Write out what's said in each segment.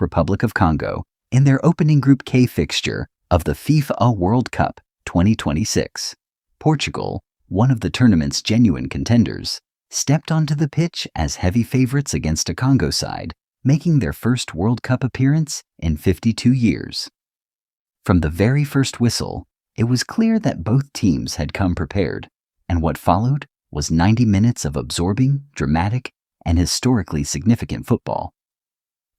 Republic of Congo in their opening Group K fixture of the FIFA World Cup 2026. Portugal, one of the tournament's genuine contenders, stepped onto the pitch as heavy favorites against a Congo side, making their first World Cup appearance in 52 years. From the very first whistle, it was clear that both teams had come prepared, and what followed was 90 minutes of absorbing, dramatic, and historically significant football.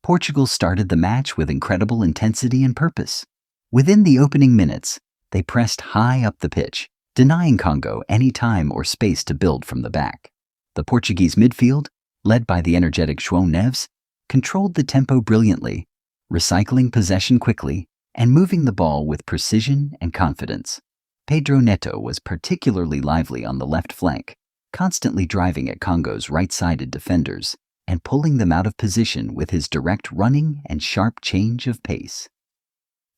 Portugal started the match with incredible intensity and purpose. Within the opening minutes, they pressed high up the pitch, denying Congo any time or space to build from the back. The Portuguese midfield, led by the energetic João Neves, controlled the tempo brilliantly, recycling possession quickly and moving the ball with precision and confidence. Pedro Neto was particularly lively on the left flank, constantly driving at Congo's right-sided defenders and pulling them out of position with his direct running and sharp change of pace.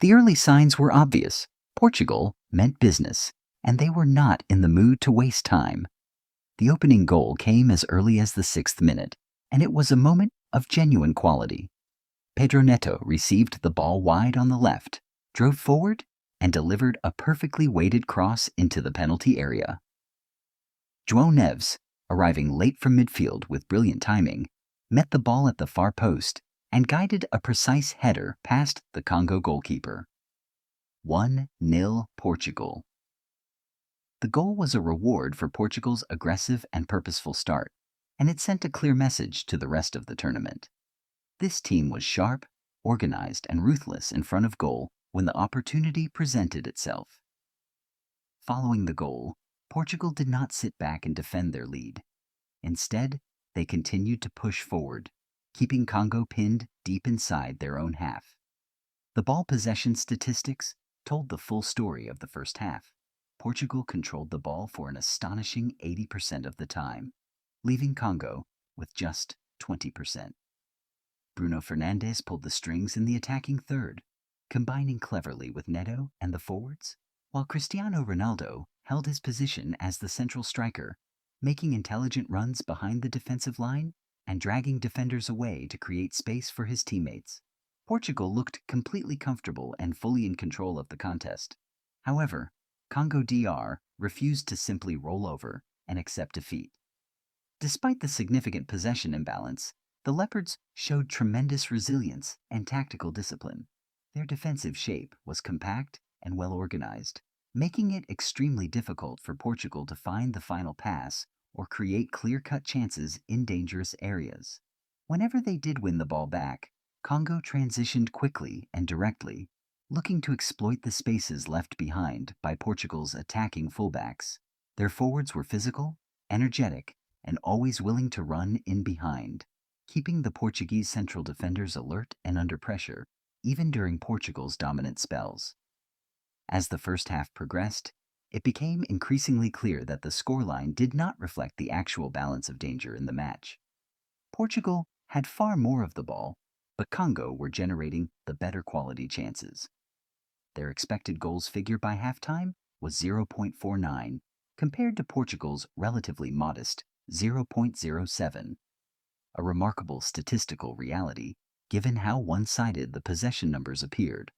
The early signs were obvious. Portugal meant business, and they were not in the mood to waste time. The opening goal came as early as the 6th minute, and it was a moment of genuine quality. Pedro Neto received the ball wide on the left, drove forward, and delivered a perfectly weighted cross into the penalty area. João Neves, arriving late from midfield with brilliant timing, met the ball at the far post and guided a precise header past the Congo goalkeeper. 1-0 Portugal. The goal was a reward for Portugal's aggressive and purposeful start, and it sent a clear message to the rest of the tournament. This team was sharp, organized, and ruthless in front of goal when the opportunity presented itself. Following the goal, Portugal did not sit back and defend their lead. Instead, they continued to push forward, keeping Congo pinned deep inside their own half. The ball possession statistics told the full story of the first half. Portugal controlled the ball for an astonishing 80% of the time, leaving Congo with just 20%. Bruno Fernandes pulled the strings in the attacking third, combining cleverly with Neto and the forwards, while Cristiano Ronaldo held his position as the central striker, making intelligent runs behind the defensive line and dragging defenders away to create space for his teammates. Portugal looked completely comfortable and fully in control of the contest. However, Congo DR refused to simply roll over and accept defeat. Despite the significant possession imbalance, the Leopards showed tremendous resilience and tactical discipline. Their defensive shape was compact and well organized, making it extremely difficult for Portugal to find the final pass or create clear-cut chances in dangerous areas. Whenever they did win the ball back, Congo transitioned quickly and directly, looking to exploit the spaces left behind by Portugal's attacking fullbacks. Their forwards were physical, energetic, and always willing to run in behind, keeping the Portuguese central defenders alert and under pressure, even during Portugal's dominant spells. As the first half progressed, it became increasingly clear that the scoreline did not reflect the actual balance of danger in the match. Portugal had far more of the ball, but Congo were generating the better quality chances. Their expected goals figure by halftime was 0.49, compared to Portugal's relatively modest 0.07. A remarkable statistical reality, given how one-sided the possession numbers appeared.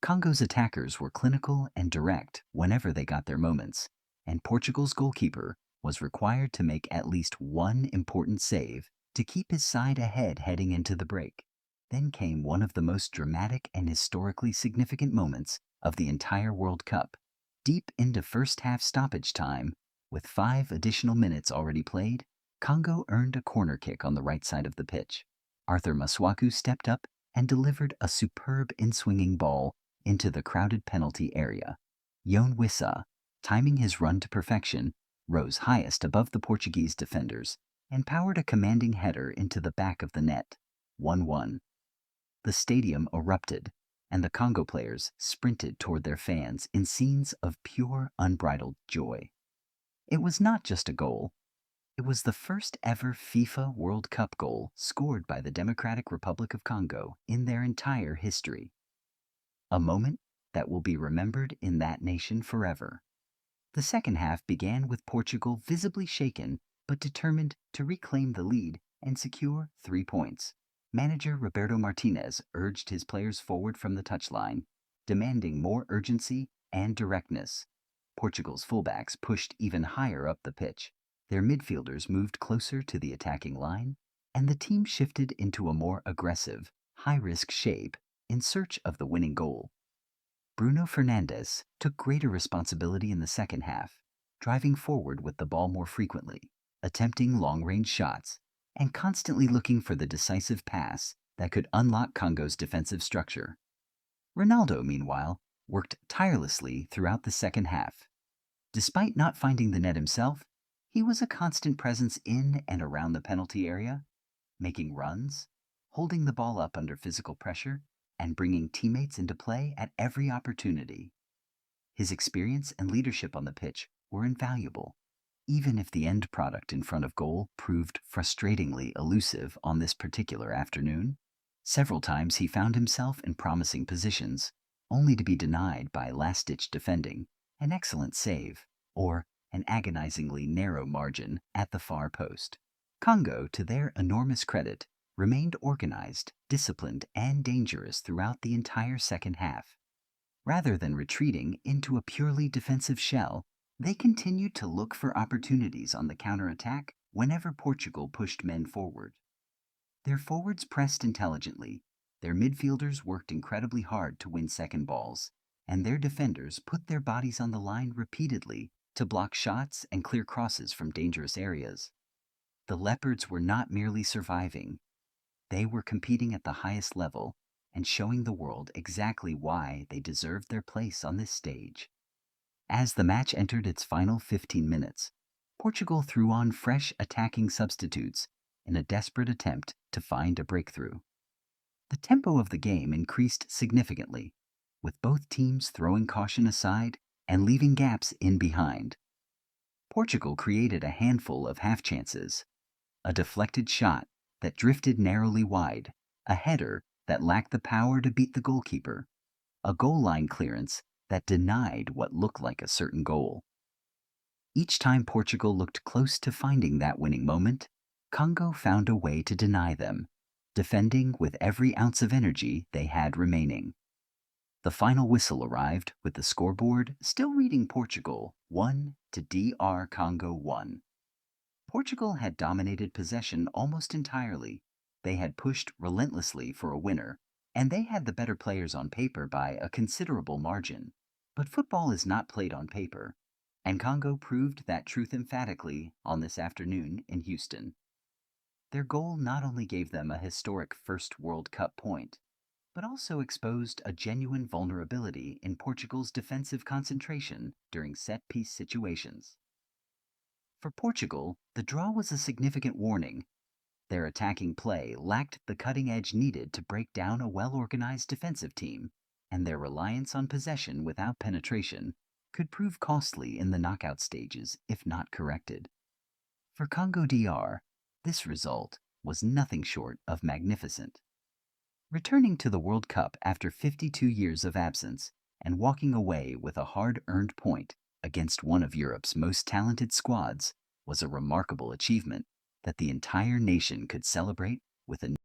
Congo's attackers were clinical and direct whenever they got their moments, and Portugal's goalkeeper was required to make at least one important save to keep his side ahead heading into the break. Then came one of the most dramatic and historically significant moments of the entire World Cup. Deep into first-half stoppage time, with 5 additional minutes already played, Congo earned a corner kick on the right side of the pitch. Arthur Masuaku stepped up and delivered a superb in-swinging ball into the crowded penalty area. Yoane Wissa, timing his run to perfection, rose highest above the Portuguese defenders and powered a commanding header into the back of the net. 1-1. The stadium erupted, and the Congo players sprinted toward their fans in scenes of pure, unbridled joy. It was not just a goal. It was the first ever FIFA World Cup goal scored by the Democratic Republic of Congo in their entire history. A moment that will be remembered in that nation forever. The second half began with Portugal visibly shaken but determined to reclaim the lead and secure 3 points. Manager Roberto Martinez urged his players forward from the touchline, demanding more urgency and directness. Portugal's fullbacks pushed even higher up the pitch. Their midfielders moved closer to the attacking line, and the team shifted into a more aggressive, high-risk shape in search of the winning goal. Bruno Fernandes took greater responsibility in the second half, driving forward with the ball more frequently, attempting long-range shots, and constantly looking for the decisive pass that could unlock Congo's defensive structure. Ronaldo, meanwhile, worked tirelessly throughout the second half. Despite not finding the net himself, he was a constant presence in and around the penalty area, making runs, holding the ball up under physical pressure, and bringing teammates into play at every opportunity. His experience and leadership on the pitch were invaluable, even if the end product in front of goal proved frustratingly elusive on this particular afternoon. Several times he found himself in promising positions, only to be denied by last-ditch defending, an excellent save, or an agonizingly narrow margin at the far post. Congo, to their enormous credit, remained organized, disciplined, and dangerous throughout the entire second half. Rather than retreating into a purely defensive shell, they continued to look for opportunities on the counterattack whenever Portugal pushed men forward. Their forwards pressed intelligently, their midfielders worked incredibly hard to win second balls, and their defenders put their bodies on the line repeatedly to block shots and clear crosses from dangerous areas. The Leopards were not merely surviving. They were competing at the highest level and showing the world exactly why they deserved their place on this stage. As the match entered its final 15 minutes, Portugal threw on fresh attacking substitutes in a desperate attempt to find a breakthrough. The tempo of the game increased significantly, with both teams throwing caution aside and leaving gaps in behind. Portugal created a handful of half chances, a deflected shot that drifted narrowly wide, a header that lacked the power to beat the goalkeeper, a goal line clearance that denied what looked like a certain goal. Each time Portugal looked close to finding that winning moment, Congo found a way to deny them, defending with every ounce of energy they had remaining. The final whistle arrived with the scoreboard still reading Portugal 1 to DR Congo 1. Portugal had dominated possession almost entirely. They had pushed relentlessly for a winner, and they had the better players on paper by a considerable margin. But football is not played on paper, and Congo proved that truth emphatically on this afternoon in Houston. Their goal not only gave them a historic first World Cup point, but also exposed a genuine vulnerability in Portugal's defensive concentration during set-piece situations. For Portugal, the draw was a significant warning. Their attacking play lacked the cutting edge needed to break down a well-organized defensive team, and their reliance on possession without penetration could prove costly in the knockout stages if not corrected. For Congo DR, this result was nothing short of magnificent. Returning to the World Cup after 52 years of absence and walking away with a hard-earned point against one of Europe's most talented squads was a remarkable achievement that the entire nation could celebrate with a